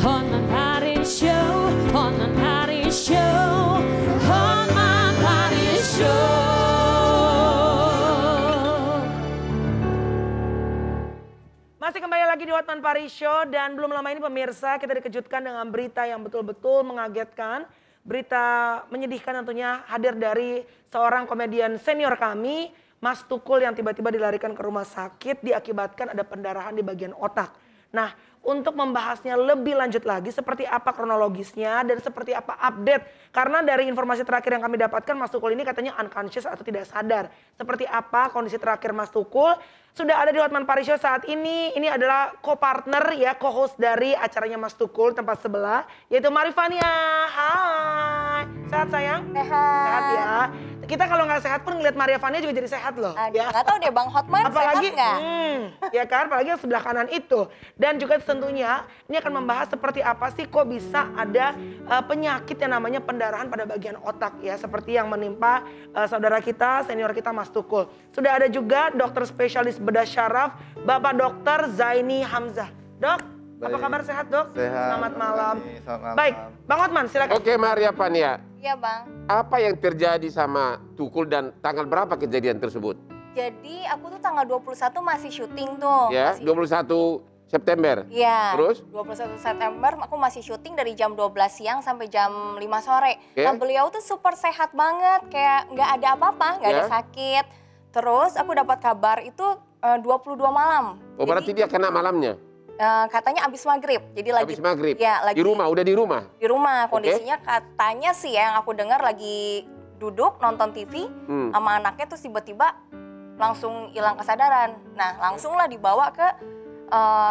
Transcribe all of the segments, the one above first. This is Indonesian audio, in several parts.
Hotman Paris Show, Hotman Paris Show, Hotman Paris Show. Masih kembali lagi di Hotman Paris Show dan belum lama ini pemirsa kita dikejutkan dengan berita yang betul-betul mengagetkan. Berita menyedihkan tentunya hadir dari seorang komedian senior kami, Mas Tukul, yang tiba-tiba dilarikan ke rumah sakit diakibatkan ada pendarahan di bagian otak. Nah, untuk membahasnya lebih lanjut lagi seperti apa kronologisnya dan seperti apa update. Karena dari informasi terakhir yang kami dapatkan, Mas Tukul ini katanya unconscious atau tidak sadar. Seperti apa kondisi terakhir Mas Tukul? Sudah ada di Hotman Paris Show saat ini. Ini adalah co-partner ya, co-host dari acaranya Mas Tukul tempat sebelah, yaitu Marifania. Hai, sehat sayang? Sehat. Sehat ya. Kita kalau nggak sehat pun ngeliat Maria Vania juga jadi sehat loh. Aduh, Ya. nggak tahu deh Bang Hotman Apalagi, sehat nggak? ya kan, apalagi yang sebelah kanan itu. Dan juga tentunya ini akan membahas seperti apa sih kok bisa ada penyakit yang namanya pendarahan pada bagian otak ya. Seperti yang menimpa saudara kita, senior kita Mas Tukul. Sudah ada juga dokter spesialis bedah syaraf, Bapak Dokter Zaini Hamzah. Dok, apa kabar, sehat dok? Sehat. Selamat malam. Selamat malam. Baik, Bang Hotman silakan. Oke Maria Vania, Iya Bang. apa yang terjadi sama Tukul dan tanggal berapa kejadian tersebut? Jadi aku tuh tanggal 21 masih syuting tuh. Ya, Masih 21 September. Iya. Terus? 21 September aku masih syuting dari jam 12 siang sampai jam 5 sore. Oke. Nah beliau tuh super sehat banget, kayak nggak ada apa-apa, nggak ada Ya. sakit. Terus aku dapat kabar itu 22 malam. Oh berarti dia kena malamnya, Katanya abis maghrib, jadi lagi habis maghrib. Ya, lagi Di rumah, udah di rumah? di rumah. Kondisinya katanya sih ya, yang aku dengar lagi duduk nonton TV sama anaknya, terus tiba-tiba langsung hilang kesadaran. Nah langsunglah dibawa ke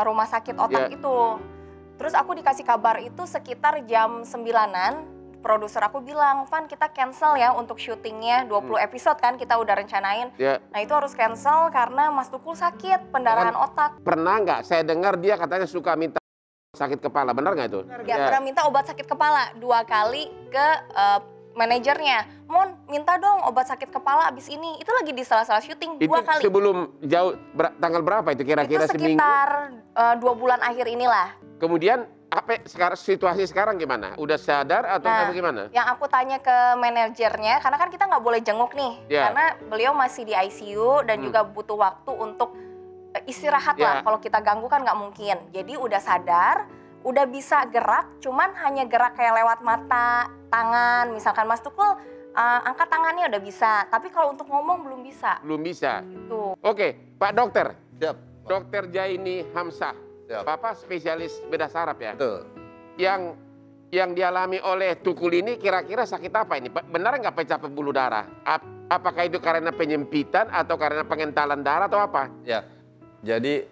rumah sakit otak itu. Terus aku dikasih kabar itu sekitar jam 9-an. Produser aku bilang, Van kita cancel ya untuk syutingnya 20 episode kan kita udah rencanain. Ya. Nah itu harus cancel karena Mas Tukul sakit, pendarahan otak. Pernah nggak, saya dengar dia katanya suka minta sakit kepala, benar nggak itu? Ya, pernah minta obat sakit kepala 2 kali ke manajernya. Mon, minta dong obat sakit kepala abis ini. Itu lagi di salah-salah syuting Itu 2 kali. sebelum jauh, tanggal berapa itu kira-kira Itu seminggu? sekitar 2 bulan akhir inilah. Kemudian apa sekarang, situasi sekarang gimana? Udah sadar atau bagaimana? Yang aku tanya ke manajernya, karena kan kita nggak boleh jenguk nih. Ya. Karena beliau masih di ICU dan juga butuh waktu untuk istirahat lah. Kalau kita ganggu kan nggak mungkin. Jadi udah sadar, udah bisa gerak, cuman hanya gerak kayak lewat mata, tangan. Misalkan Mas Tukul angkat tangannya udah bisa, tapi kalau untuk ngomong belum bisa. Belum bisa. Gitu. Oke, Pak Dokter. Siap. Dokter Zaini Hamzah. Siap. Bapak spesialis bedah saraf ya? Betul. Yang dialami oleh Tukul ini kira-kira sakit apa ini? Benar nggak pecah pembuluh darah? Apakah itu karena penyempitan atau karena pengentalan darah atau apa? Ya. Jadi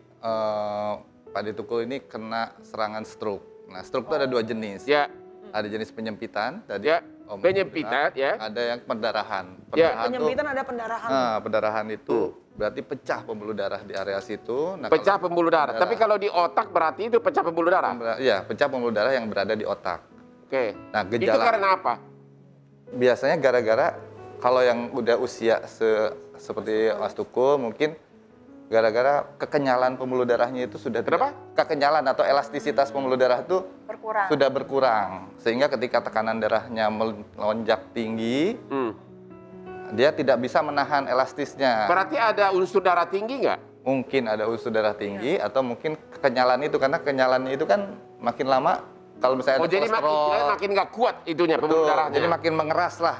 Pak Tukul ini kena serangan stroke. Nah, stroke itu ada 2 jenis. Ya, Ada jenis penyempitan tadi. ya. Om Penyempitan, bilang. ya. Ada yang pendarahan. Ya. Pendarahan tuh, Penyempitan ada pendarahan. pendarahan itu berarti pecah pembuluh darah di area situ. Nah, Pecah kalau pembuluh darah. Tapi kalau di otak berarti itu pecah pembuluh darah. Iya, pecah pembuluh darah yang berada di otak. Oke. Nah, Itu gejala karena apa? biasanya gara-gara kalau yang udah usia seperti Mas Tukul mungkin gara-gara kekenyalan pembuluh darahnya itu sudah Kenapa? kekenyalan atau elastisitas pembuluh darah itu Berkurang. sudah berkurang, sehingga ketika tekanan darahnya melonjak tinggi, dia tidak bisa menahan elastisnya. Berarti ada unsur darah tinggi nggak? Mungkin ada unsur darah tinggi atau mungkin kekenyalan itu, karena kekenyalannya itu kan makin lama kalau misalnya ada Jadi kolesterol, makin nggak kuat itunya pembuluh betul, darahnya. jadi makin mengeras lah.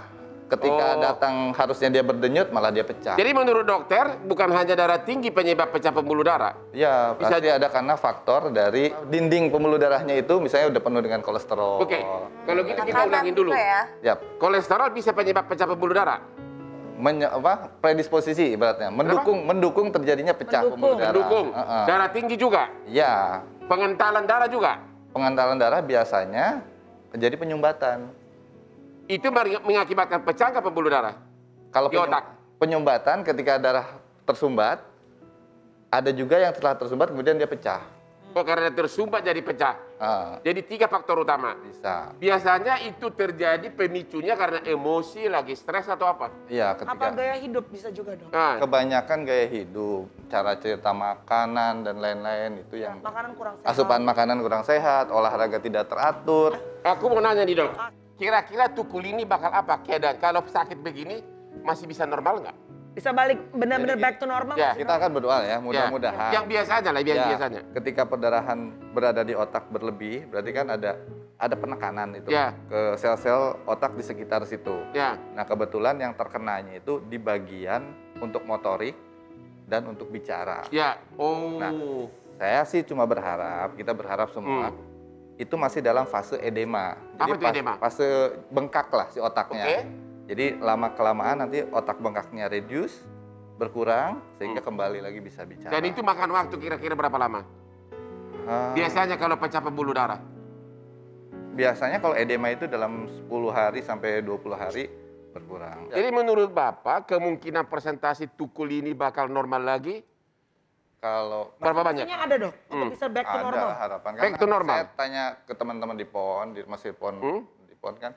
Ketika datang harusnya dia berdenyut, malah dia pecah. Jadi menurut dokter bukan hanya darah tinggi penyebab pecah pembuluh darah. Ya, Bisa pasti ada karena faktor dari dinding pembuluh darahnya itu misalnya udah penuh dengan kolesterol. Oke, kalau gitu kita Makanan ulangin dulu. juga ya. Yap. Kolesterol bisa penyebab pecah pembuluh darah. Predisposisi ibaratnya, mendukung terjadinya pecah pembuluh darah. Mendukung. Darah tinggi juga. Ya, Pengentalan darah juga. pengentalan darah biasanya terjadi penyumbatan. Itu mengakibatkan pecah nggak pembuluh darah? Kalau Di otak. penyumbatan ketika darah tersumbat, ada juga yang setelah tersumbat kemudian dia pecah. Oh, karena tersumbat jadi pecah. Jadi 3 faktor utama. Bisa. Biasanya itu terjadi pemicunya karena emosi, lagi stres atau apa? Iya, Apa gaya hidup bisa juga dong? Nah, kebanyakan gaya hidup, cara cerita makanan dan lain-lain itu yang Makanan kurang sehat. asupan makanan kurang sehat, olahraga tidak teratur. aku mau nanya nih dok, kira-kira tukul ini bakal apa? Kayak kalau sakit begini masih bisa normal nggak? Bisa balik benar-benar back to normal. Ya. nggak sih, Kita Dok? akan berdoa ya, mudah-mudahan. Yang biasanya lah, yang Ya, biasanya. ketika perdarahan berada di otak berlebih, berarti kan ada penekanan itu Ya. ke sel-sel otak di sekitar situ. Ya, Nah, kebetulan yang terkenanya itu di bagian untuk motorik dan untuk bicara. ya. Oh. Nah, Saya sih cuma berharap, kita berharap semua itu masih dalam fase edema. Apa itu edema? Fase bengkak lah si otaknya. Oke. Jadi lama-kelamaan nanti otak bengkaknya reduce, berkurang, sehingga kembali lagi bisa bicara. Dan itu makan waktu kira-kira berapa lama? Ah, Biasanya kalau pecah pembuluh darah. biasanya kalau edema itu dalam 10 hari sampai 20 hari berkurang. Jadi menurut Bapak, kemungkinan persentase tukul ini bakal normal lagi? Kalau Berapa banyak? Maksudnya ada dok, untuk bisa back to normal. ada harapan. Back to normal. Saya tanya ke teman-teman di PON, di Masjid PON, di PON kan,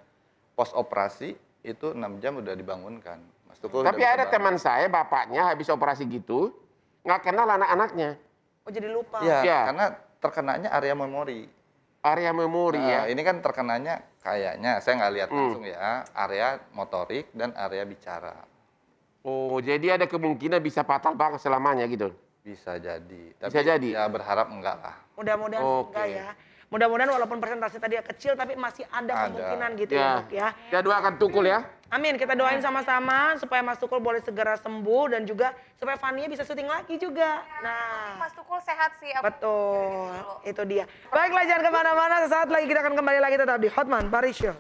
pos operasi itu 6 jam udah dibangunkan. Mas Tukul Tapi udah ada bisa teman saya, bapaknya habis operasi gitu, nggak kenal anak-anaknya. Oh jadi lupa. Ya, Ya. karena terkenanya area memori. Area memori ya. Ini kan terkenanya kayaknya, saya nggak lihat langsung ya, area motorik dan area bicara. Oh, jadi ada kemungkinan bisa fatal banget selamanya gitu. Bisa jadi. Tapi Bisa jadi? ya berharap enggak lah. Mudah-mudahan sih Oke. enggak ya. Mudah-mudahan walaupun persentase tadi kecil tapi masih ada Ada. kemungkinan gitu ya Ya. dok ya. Kita doakan tukul ya. Amin, kita doain sama-sama supaya Mas Tukul boleh segera sembuh dan juga supaya Fania bisa syuting lagi juga. Nah, Mas Tukul sehat sih. Aku betul, itu dia. Baiklah jangan kemana-mana, sesaat lagi kita akan kembali lagi tetap di Hotman Paris Show.